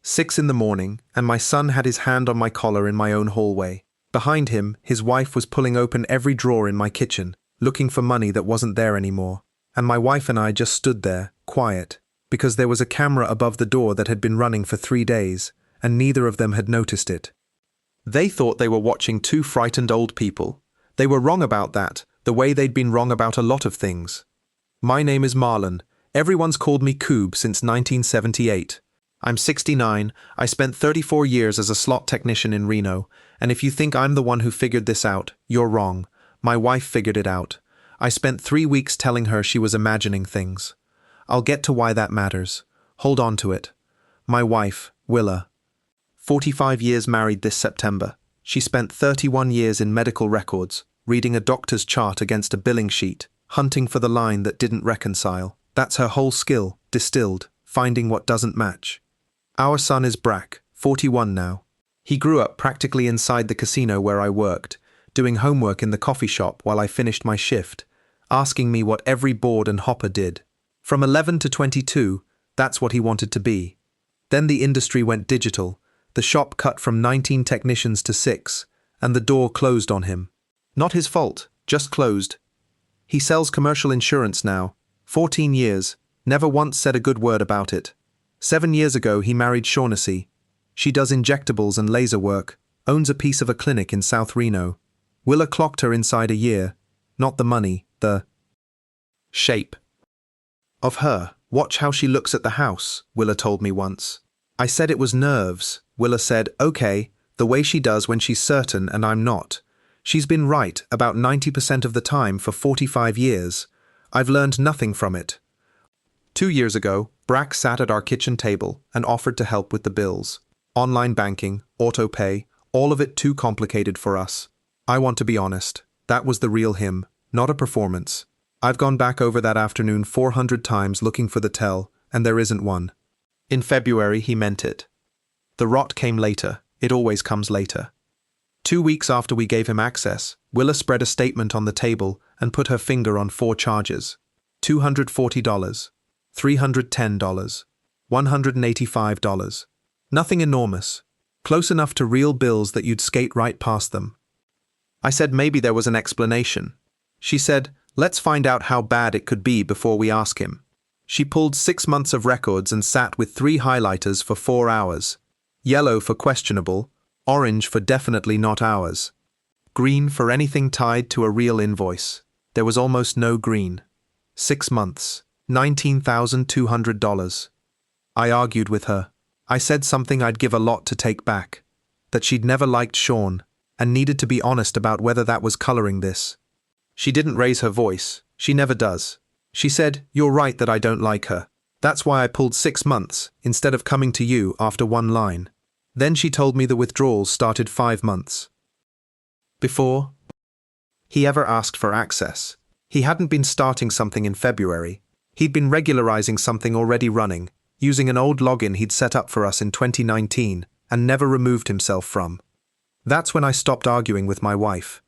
6 in the morning, and my son had his hand on my collar in my own hallway. Behind him, his wife was pulling open every drawer in my kitchen, looking for money that wasn't there anymore. And my wife and I just stood there, quiet, because there was a camera above the door that had been running for 3 days, and neither of them had noticed it. They thought they were watching two frightened old people. They were wrong about that, the way they'd been wrong about a lot of things. My name is Marlon. Everyone's called me Coob since 1978. I'm 69, I spent 34 years as a slot technician in Reno, and if you think I'm the one who figured this out, you're wrong. My wife figured it out. I spent 3 weeks telling her she was imagining things. I'll get to why that matters. Hold on to it. My wife, Willa. 45 years married this September. She spent 31 years in medical records, reading a doctor's chart against a billing sheet, hunting for the line that didn't reconcile. That's her whole skill, distilled, finding what doesn't match. Our son is Brack, 41 now. He grew up practically inside the casino where I worked, doing homework in the coffee shop while I finished my shift, asking me what every board and hopper did. From 11 to 22, that's what he wanted to be. Then the industry went digital, the shop cut from 19 technicians to 6, and the door closed on him. Not his fault, just closed. He sells commercial insurance now, 14 years, never once said a good word about it. 7 years ago he married Shaughnessy. She does injectables and laser work, owns a piece of a clinic in South Reno. Willa clocked her inside a year. Not the money, the shape of her. Watch how she looks at the house, Willa told me once. I said it was nerves. Willa said, okay, the way she does when she's certain and I'm not. She's been right about 90% of the time for 45 years. I've learned nothing from it. 2 years ago, Brack sat at our kitchen table and offered to help with the bills. Online banking, auto pay, all of it too complicated for us. I want to be honest, that was the real him, not a performance. I've gone back over that afternoon 400 times looking for the tell, and there isn't one. In February, he meant it. The rot came later, it always comes later. 2 weeks after we gave him access, Willa spread a statement on the table and put her finger on 4 charges. $240, $310, $185. Nothing enormous. Close enough to real bills that you'd skate right past them. I said maybe there was an explanation. She said, let's find out how bad it could be before we ask him. She pulled 6 months of records and sat with 3 highlighters for 4 hours. Yellow for questionable, orange for definitely not ours. Green for anything tied to a real invoice. There was almost no green. 6 months, $19,200. I argued with her. I said something I'd give a lot to take back. That she'd never liked Sean, and needed to be honest about whether that was coloring this. She didn't raise her voice. She never does. She said, you're right that I don't like her. That's why I pulled 6 months, instead of coming to you after 1 line. Then she told me the withdrawals started 5 months before he ever asked for access. He hadn't been starting something in February. He'd been regularizing something already running, using an old login he'd set up for us in 2019 and never removed himself from. That's when I stopped arguing with my wife.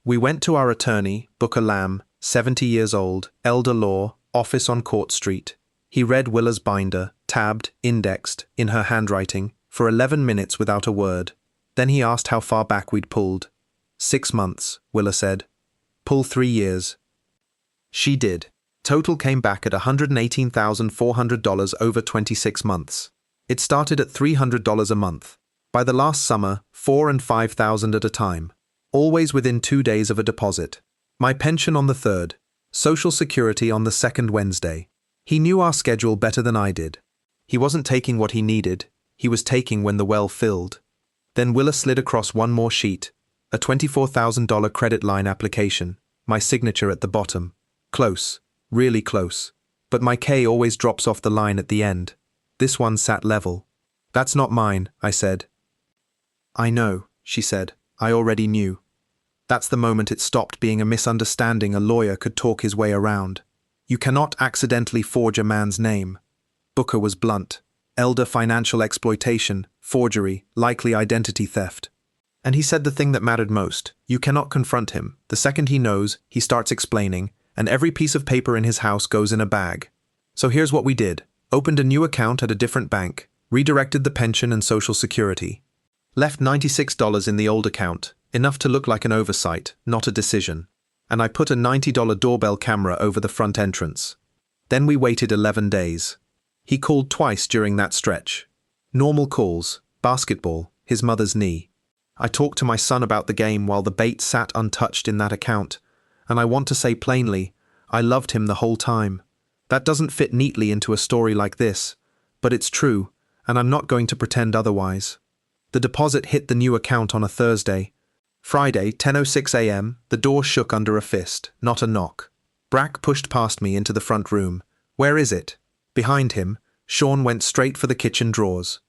We went to our attorney, Booker Lamb, 70 years old, elder law, office on Court Street. He read Willa's binder, tabbed, indexed, in her handwriting, for 11 minutes without a word. Then he asked how far back we'd pulled. 6 months, Willa said. Pull 3 years. She did. Total came back at $118,400 over 26 months. It started at $300 a month. By the last summer, $4,000 and $5,000 at a time. Always within 2 days of a deposit. My pension on the 3rd. Social Security on the 2nd Wednesday. He knew our schedule better than I did. He wasn't taking what he needed. He was taking when the well filled. Then Willa slid across one more sheet. A $24,000 credit line application. My signature at the bottom. Close. Really close. But my K always drops off the line at the end. This one sat level. That's not mine, I said. I know, she said. I already knew. That's the moment it stopped being a misunderstanding a lawyer could talk his way around. You cannot accidentally forge a man's name. Booker was blunt. Elder financial exploitation, forgery, likely identity theft. And he said the thing that mattered most. You cannot confront him. The second he knows, he starts explaining, and every piece of paper in his house goes in a bag. So here's what we did. Opened a new account at a different bank. Redirected the pension and social security. Left $96 in the old account, enough to look like an oversight, not a decision. And I put a $90 doorbell camera over the front entrance. Then we waited 11 days. He called twice during that stretch. Normal calls, basketball, his mother's knee. I talked to my son about the game while the bait sat untouched in that account, and I want to say plainly, I loved him the whole time. That doesn't fit neatly into a story like this, but it's true, and I'm not going to pretend otherwise. The deposit hit the new account on a Thursday. Friday, 10:06 a.m., the door shook under a fist, not a knock. Brack pushed past me into the front room. Where is it? Behind him, Sean went straight for the kitchen drawers.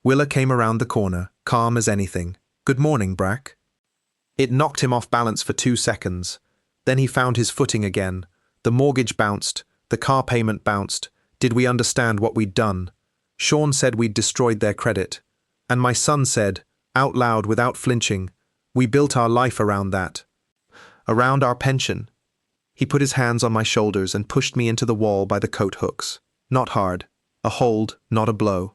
Willa came around the corner, calm as anything. Good morning, Brack. It knocked him off balance for 2 seconds. Then he found his footing again. The mortgage bounced. The car payment bounced. Did we understand what we'd done? Sean said we'd destroyed their credit. And my son said, out loud without flinching, we built our life around that. Around our pension. He put his hands on my shoulders and pushed me into the wall by the coat hooks. Not hard. A hold, not a blow.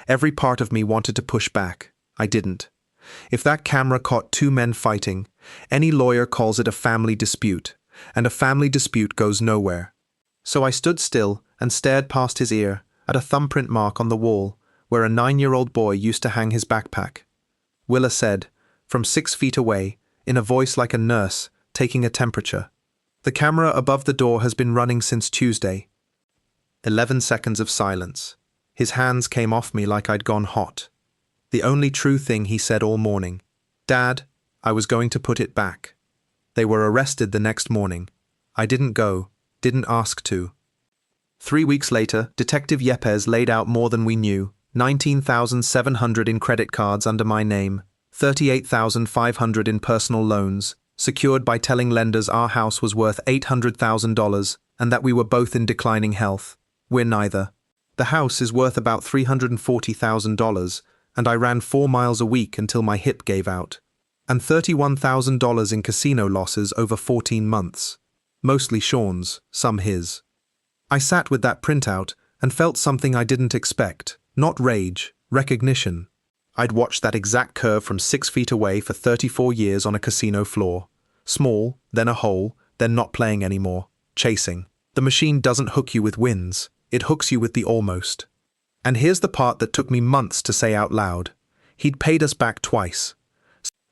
Every part of me wanted to push back. I didn't. If that camera caught 2 men fighting, any lawyer calls it a family dispute, and a family dispute goes nowhere. So I stood still and stared past his ear at a thumbprint mark on the wall where a 9-year-old boy used to hang his backpack. Willa said, from 6 feet away, in a voice like a nurse, taking a temperature. The camera above the door has been running since Tuesday. 11 seconds of silence. His hands came off me like I'd gone hot. The only true thing he said all morning. Dad, I was going to put it back. They were arrested the next morning. I didn't go, didn't ask to. 3 weeks later, Detective Yepes laid out more than we knew. $19,700 in credit cards under my name, $38,500 in personal loans, secured by telling lenders our house was worth $800,000 and that we were both in declining health. We're neither. The house is worth about $340,000, and I ran 4 miles a week until my hip gave out. And $31,000 in casino losses over 14 months. Mostly Sean's, some his. I sat with that printout and felt something I didn't expect. Not rage, recognition. I'd watched that exact curve from 6 feet away for 34 years on a casino floor. Small, then a hole, then not playing anymore. Chasing. The machine doesn't hook you with wins. It hooks you with the almost. And here's the part that took me months to say out loud. He'd paid us back twice.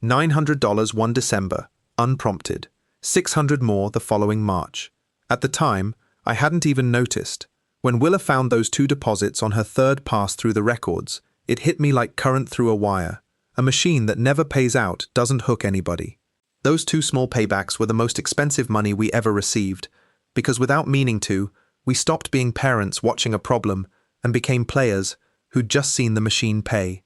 $900 one December, unprompted. $600 more the following March. At the time, I hadn't even noticed. When Willa found those 2 deposits on her third pass through the records, it hit me like current through a wire. A machine that never pays out doesn't hook anybody. Those 2 small paybacks were the most expensive money we ever received, because without meaning to, we stopped being parents watching a problem and became players who'd just seen the machine pay.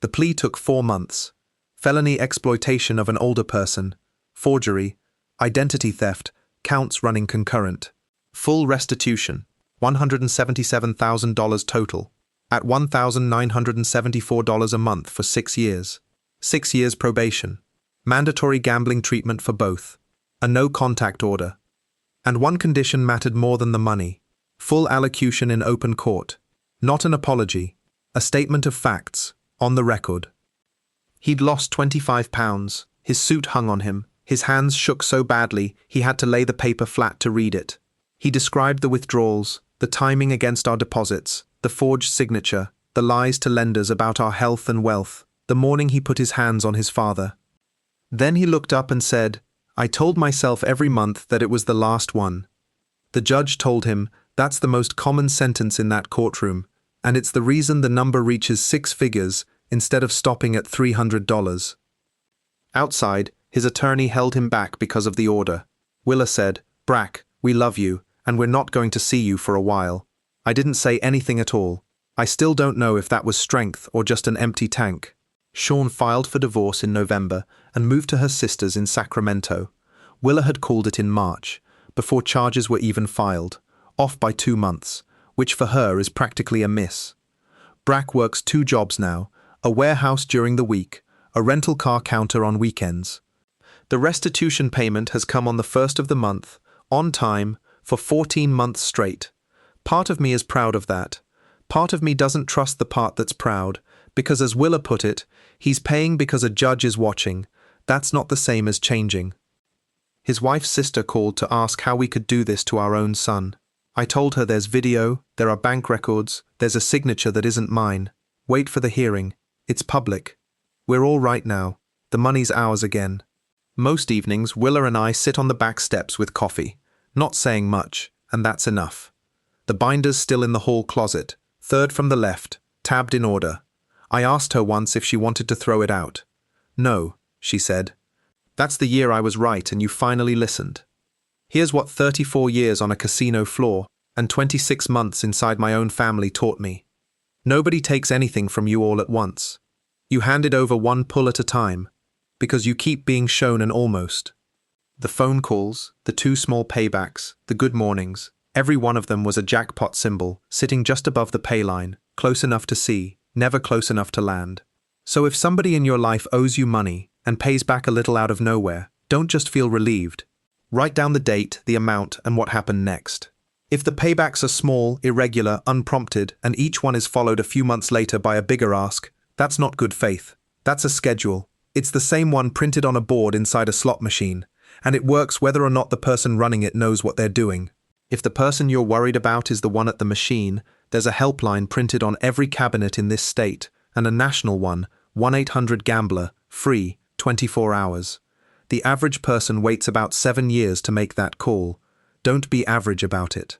The plea took 4 months. Felony exploitation of an older person, forgery, identity theft, counts running concurrent. Full restitution, $177,000 total, at $1,974 a month for 6 years. 6 years probation. Mandatory gambling treatment for both. A no-contact order. And one condition mattered more than the money. Full allocution in open court. Not an apology. A statement of facts, on the record. He'd lost 25 pounds. His suit hung on him. His hands shook so badly he had to lay the paper flat to read it. He described the withdrawals, the timing against our deposits, the forged signature, the lies to lenders about our health and wealth, the morning he put his hands on his father. Then he looked up and said, I told myself every month that it was the last one. The judge told him, that's the most common sentence in that courtroom, and it's the reason the number reaches 6 figures instead of stopping at $300. Outside, his attorney held him back because of the order. Willa said, Brack, we love you, and we're not going to see you for a while. I didn't say anything at all. I still don't know if that was strength or just an empty tank. Sean filed for divorce in November and moved to her sister's in Sacramento. Willa had called it in March, before charges were even filed, off by 2 months, which for her is practically a miss. Brack works 2 jobs now, a warehouse during the week, a rental car counter on weekends. The restitution payment has come on the 1st of the month, on time, for 14 months straight. Part of me is proud of that. Part of me doesn't trust the part that's proud, because as Willa put it, he's paying because a judge is watching. That's not the same as changing. His wife's sister called to ask how we could do this to our own son. I told her there's video, there are bank records, there's a signature that isn't mine. Wait for the hearing. It's public. We're all right now. The money's ours again. Most evenings, Willa and I sit on the back steps with coffee, not saying much, and that's enough. The binder's still in the hall closet, third from the left, tabbed in order. I asked her once if she wanted to throw it out. No, she said. That's the year I was right and you finally listened. Here's what 34 years on a casino floor and 26 months inside my own family taught me. Nobody takes anything from you all at once. You hand it over one pull at a time, because you keep being shown an almost. The phone calls, the 2 small paybacks, the good mornings, every one of them was a jackpot symbol, sitting just above the pay line, close enough to see, never close enough to land. So if somebody in your life owes you money and pays back a little out of nowhere, don't just feel relieved. Write down the date, the amount, and what happened next. If the paybacks are small, irregular, unprompted, and each one is followed a few months later by a bigger ask, that's not good faith. That's a schedule. It's the same one printed on a board inside a slot machine, and it works whether or not the person running it knows what they're doing. If the person you're worried about is the one at the machine, there's a helpline printed on every cabinet in this state, and a national one, 1-800-GAMBLER, free, 24 hours. The average person waits about 7 years to make that call. Don't be average about it.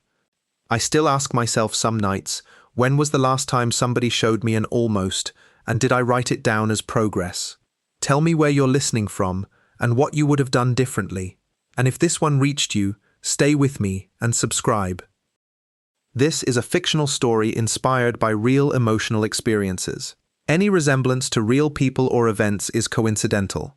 I still ask myself some nights, when was the last time somebody showed me an almost, and did I write it down as progress? Tell me where you're listening from, and what you would have done differently. And if this one reached you, stay with me and subscribe. This is a fictional story inspired by real emotional experiences. Any resemblance to real people or events is coincidental.